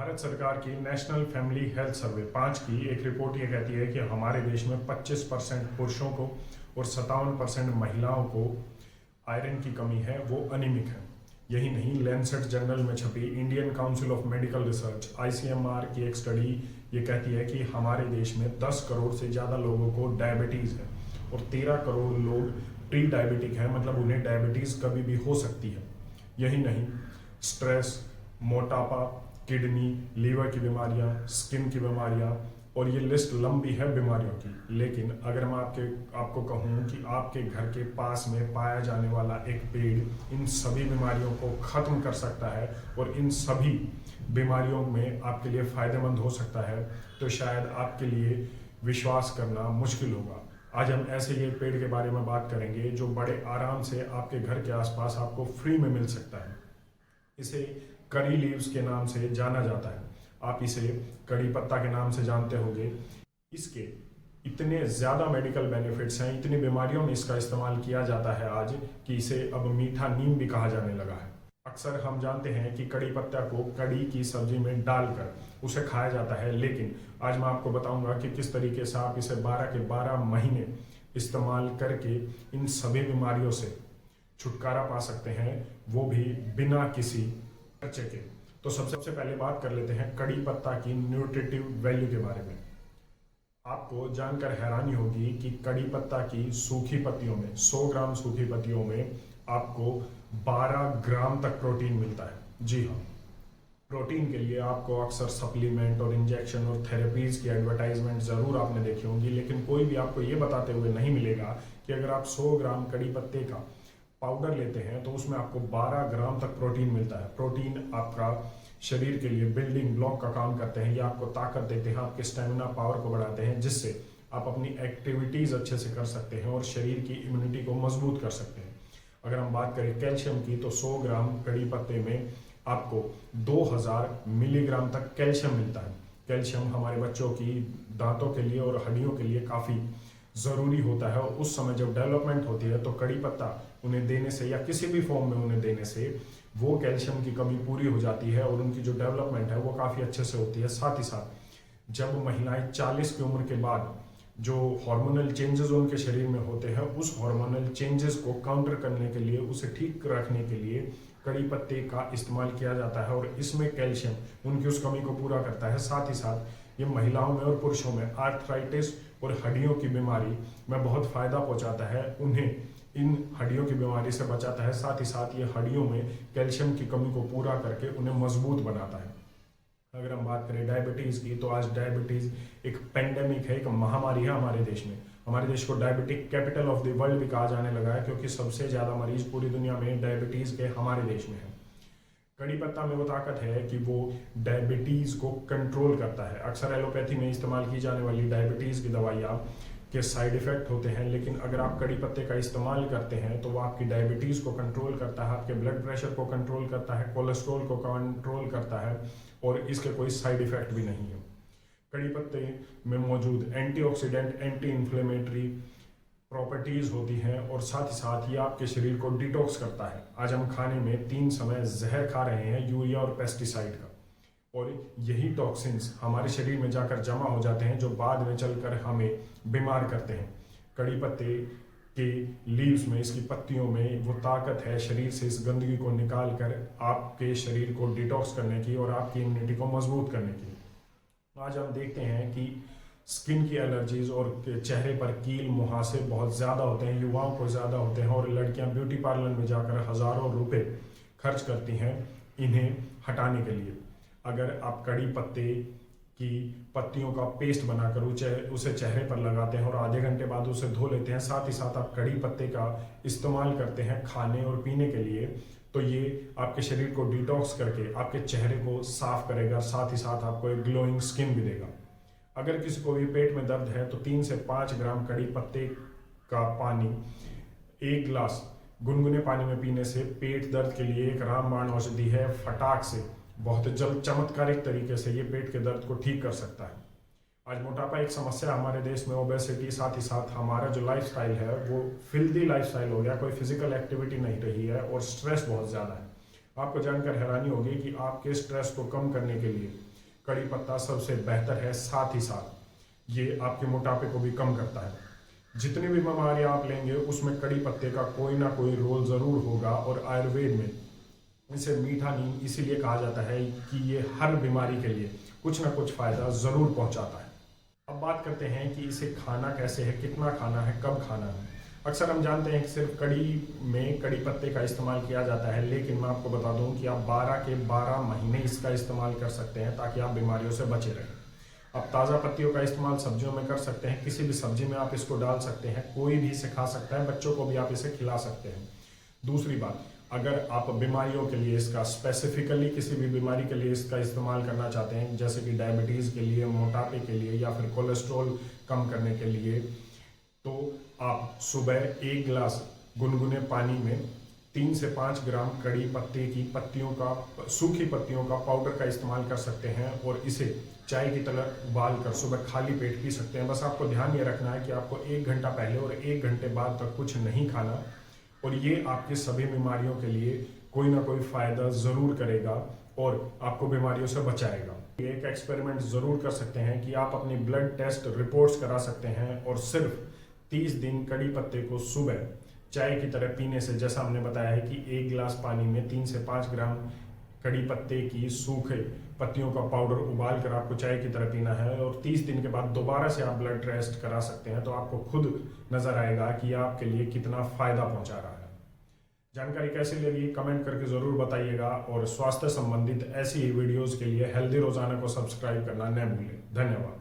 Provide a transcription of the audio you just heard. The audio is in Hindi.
भारत सरकार की नेशनल फैमिली हेल्थ सर्वे 5 की एक रिपोर्ट ये कहती है कि हमारे देश में 25% पुरुषों को और 57% महिलाओं को आयरन की कमी है, वो अनिमिक है। यही नहीं, लैंसेट जर्नल में छपी Indian council of medical research ICMR की एक स्टडी ये कहती है कि हमारे देश में 10 करोड़ से ज़्यादा लोगों को डायबिटीज़ है और 13 करोड़ लोग प्री डायबिटिक हैं, मतलब उन्हें डायबिटीज़ कभी भी हो सकती है। यही नहीं, स्ट्रेस, मोटापा, किडनी, लीवर की बीमारियां, स्किन की बीमारियां, और ये लिस्ट लंबी है बीमारियों की। लेकिन अगर मैं आपको कहूँ कि आपके घर के पास में पाया जाने वाला एक पेड़ इन सभी बीमारियों को ख़त्म कर सकता है और इन सभी बीमारियों में आपके लिए फ़ायदेमंद हो सकता है, तो शायद आपके लिए विश्वास करना मुश्किल होगा। आज हम ऐसे ही एक पेड़ के बारे में बात करेंगे जो बड़े आराम से आपके घर के आसपास आपको फ्री में मिल सकता है। इसे करी लीव्स के नाम से जाना जाता है। आप इसे कड़ी पत्ता के नाम से जानते होंगे। इसके इतने ज़्यादा मेडिकल बेनिफिट्स हैं, इतनी बीमारियों में इसका इस्तेमाल किया जाता है आज कि इसे अब मीठा नीम भी कहा जाने लगा है। अक्सर हम जानते हैं कि कड़ी पत्ता को कड़ी की सब्जी में डालकर उसे खाया जाता है, लेकिन आज मैं आपको बताऊंगा कि किस तरीके से आप इसे 12 के 12 महीने इस्तेमाल करके इन सभी बीमारियों से छुटकारा पा सकते हैं, वो भी बिना किसी खर्चे के। तो सबसे पहले बात कर लेते हैं कड़ी पत्ता की न्यूट्रिटिव वैल्यू के बारे में। आपको जानकर हैरानी होगी कि कड़ी पत्ता की सूखी पत्तियों में 100 ग्राम सूखी पत्तियों में आपको 12 ग्राम तक प्रोटीन मिलता है। जी हाँ, प्रोटीन के लिए आपको अक्सर सप्लीमेंट और इंजेक्शन और थेरेपीज की एडवर्टाइजमेंट ज़रूर आपने देखी होंगी, लेकिन कोई भी आपको ये बताते हुए नहीं मिलेगा कि अगर आप 100 ग्राम कड़ी पत्ते का पाउडर लेते हैं तो उसमें आपको 12 ग्राम तक प्रोटीन मिलता है। प्रोटीन आपका शरीर के लिए बिल्डिंग ब्लॉक का काम करते हैं, ये आपको ताकत देते हैं, आपके स्टेमिना पावर को बढ़ाते हैं, जिससे आप अपनी एक्टिविटीज़ अच्छे से कर सकते हैं और शरीर की इम्यूनिटी को मजबूत कर सकते हैं। अगर हम बात करें कैल्शियम की, तो 100 ग्राम कड़ी पत्ते में आपको 2000 मिलीग्राम तक कैल्शियम मिलता है। कैल्शियम हमारे बच्चों की दांतों के लिए और हड्डियों के लिए काफ़ी ज़रूरी होता है, और उस समय जब डेवलपमेंट होती है तो कड़ी पत्ता उन्हें देने से या किसी भी फॉर्म में उन्हें देने से वो कैल्शियम की कमी पूरी हो जाती है और उनकी जो डेवलपमेंट है वो काफ़ी अच्छे से होती है। साथ ही साथ जब महिलाएं 40 की उम्र के बाद जो हार्मोनल चेंजेस उनके शरीर में होते हैं, उस हार्मोनल चेंजेस को काउंटर करने के लिए, उसे ठीक रखने के लिए कड़ी पत्ते का इस्तेमाल किया जाता है, और इसमें कैल्शियम उनकी उस कमी को पूरा करता है। साथ ही साथ ये महिलाओं में और पुरुषों में आर्थराइटिस और हड्डियों की बीमारी में बहुत फ़ायदा पहुंचाता है, उन्हें इन हड्डियों की बीमारी से बचाता है। साथ ही साथ ये हड्डियों में कैल्शियम की कमी को पूरा करके उन्हें मजबूत बनाता है। अगर हम बात करें डायबिटीज़ की, तो आज डायबिटीज़ एक पेंडेमिक है, एक महामारी है हमारे देश में। हमारे देश को diabetic capital of the world भी कहा जाने लगा है, क्योंकि सबसे ज़्यादा मरीज पूरी दुनिया में डायबिटीज़ के हमारे देश में है। कड़ी पत्ता में वो ताकत है कि वो डायबिटीज़ को कंट्रोल करता है। अक्सर एलोपैथी में इस्तेमाल की जाने वाली डायबिटीज़ की दवाइयाँ के साइड इफ़ेक्ट होते हैं, लेकिन अगर आप कड़ी पत्ते का इस्तेमाल करते हैं तो वो आपकी डायबिटीज़ को कंट्रोल करता है, आपके ब्लड प्रेशर को कंट्रोल करता है, कोलेस्ट्रॉल को कंट्रोल करता है, और इसके कोई साइड इफ़ेक्ट भी नहीं है। कड़ी पत्ते में मौजूद एंटीऑक्सीडेंट, एंटी इन्फ्लेमेटरी प्रॉपर्टीज़ होती हैं, और साथ ही साथ ये आपके शरीर को डिटॉक्स करता है। आज हम खाने में 3 समय जहर खा रहे हैं, यूरिया और पेस्टिसाइड का, और यही टॉक्सिन्स हमारे शरीर में जाकर जमा हो जाते हैं, जो बाद में चलकर हमें बीमार करते हैं। कड़ी पत्ते के लीव्स में, इसकी पत्तियों में वो ताकत है शरीर से इस गंदगी को निकाल कर आपके शरीर को डिटॉक्स करने की और आपकी इम्यूनिटी को मजबूत करने की। आज हम देखते हैं कि स्किन की एलर्जीज और चेहरे पर कील मुहासे बहुत ज़्यादा होते हैं, युवाओं को ज़्यादा होते हैं, और लड़कियां ब्यूटी पार्लर में जाकर हज़ारों रुपए खर्च करती हैं इन्हें हटाने के लिए। अगर आप कड़ी पत्ते की पत्तियों का पेस्ट बनाकर उसे चेहरे पर लगाते हैं और आधे घंटे बाद उसे धो लेते हैं, साथ ही साथ आप कड़ी पत्ते का इस्तेमाल करते हैं खाने और पीने के लिए, तो ये आपके शरीर को डिटॉक्स करके आपके चेहरे को साफ करेगा, साथ ही साथ आपको एक ग्लोइंग स्किन भी देगा। अगर किसी को भी पेट में दर्द है तो 3 से 5 ग्राम कड़ी पत्ते का पानी 1 गिलास गुनगुने पानी में पीने से पेट दर्द के लिए एक रामबाण औषधि है। फटाक से बहुत जल्द चमत्कारिक तरीके से ये पेट के दर्द को ठीक कर सकता है। आज मोटापा एक समस्या हमारे देश में, ओबेसिटी, साथ ही साथ हमारा जो लाइफस्टाइल है वो फिल्दी लाइफस्टाइल हो गया, कोई फिजिकल एक्टिविटी नहीं रही है, और स्ट्रेस बहुत ज़्यादा है। आपको जानकर हैरानी होगी कि आपके स्ट्रेस को कम करने के लिए कड़ी पत्ता सबसे बेहतर है। साथ ही साथ ये आपके मोटापे को भी कम करता है। जितनी भी बीमारियां आप लेंगे उसमें कड़ी पत्ते का कोई ना कोई रोल ज़रूर होगा। और आयुर्वेद में इसे मीठा नीम इसीलिए कहा जाता है कि ये हर बीमारी के लिए कुछ ना कुछ फ़ायदा ज़रूर पहुंचाता है। अब बात करते हैं कि इसे खाना कैसे है, कितना खाना है, कब खाना है। अक्सर हम जानते हैं कि सिर्फ कड़ी में कड़ी पत्ते का इस्तेमाल किया जाता है, लेकिन मैं आपको बता दूं कि आप 12 के 12 महीने इसका इस्तेमाल कर सकते हैं ताकि आप बीमारियों से बचे रहें। आप ताज़ा पत्तियों का इस्तेमाल सब्जियों में कर सकते हैं, किसी भी सब्जी में आप इसको डाल सकते हैं, कोई भी इसे खा सकता है, बच्चों को भी आप इसे खिला सकते हैं। दूसरी बात, अगर आप बीमारियों के लिए इसका स्पेसिफिकली किसी भी बीमारी के लिए इसका इस्तेमाल करना चाहते हैं, जैसे कि डायबिटीज़ के लिए, मोटापे के लिए या फिर कोलेस्ट्रॉल कम करने के लिए, तो आप सुबह 1 गिलास गुनगुने पानी में 3 से 5 ग्राम कड़ी पत्ते की पत्तियों का, सूखी पत्तियों का पाउडर का इस्तेमाल कर सकते हैं और इसे चाय की तरह उबाल कर सुबह खाली पेट पी सकते हैं। बस आपको ध्यान ये रखना है कि आपको 1 घंटा पहले और 1 घंटे बाद तक कुछ नहीं खाना, और ये आपके सभी बीमारियों के लिए कोई ना कोई फ़ायदा ज़रूर करेगा और आपको बीमारियों से बचाएगा। एक एक्सपेरिमेंट ज़रूर कर सकते हैं कि आप अपनी ब्लड टेस्ट रिपोर्ट्स करा सकते हैं और सिर्फ 30 दिन कड़ी पत्ते को सुबह चाय की तरह पीने से, जैसा हमने बताया है कि 1 गिलास पानी में 3 से 5 ग्राम कड़ी पत्ते की सूखे पत्तियों का पाउडर उबाल कर आपको चाय की तरह पीना है और 30 दिन के बाद दोबारा से आप ब्लड टेस्ट करा सकते हैं, तो आपको खुद नज़र आएगा कि आपके लिए कितना फ़ायदा पहुंचा रहा है। जानकारी कैसी लगी कमेंट करके ज़रूर बताइएगा और स्वास्थ्य संबंधित ऐसी ही वीडियोज़ के लिए हेल्दी रोज़ाना को सब्सक्राइब करना न भूलें। धन्यवाद।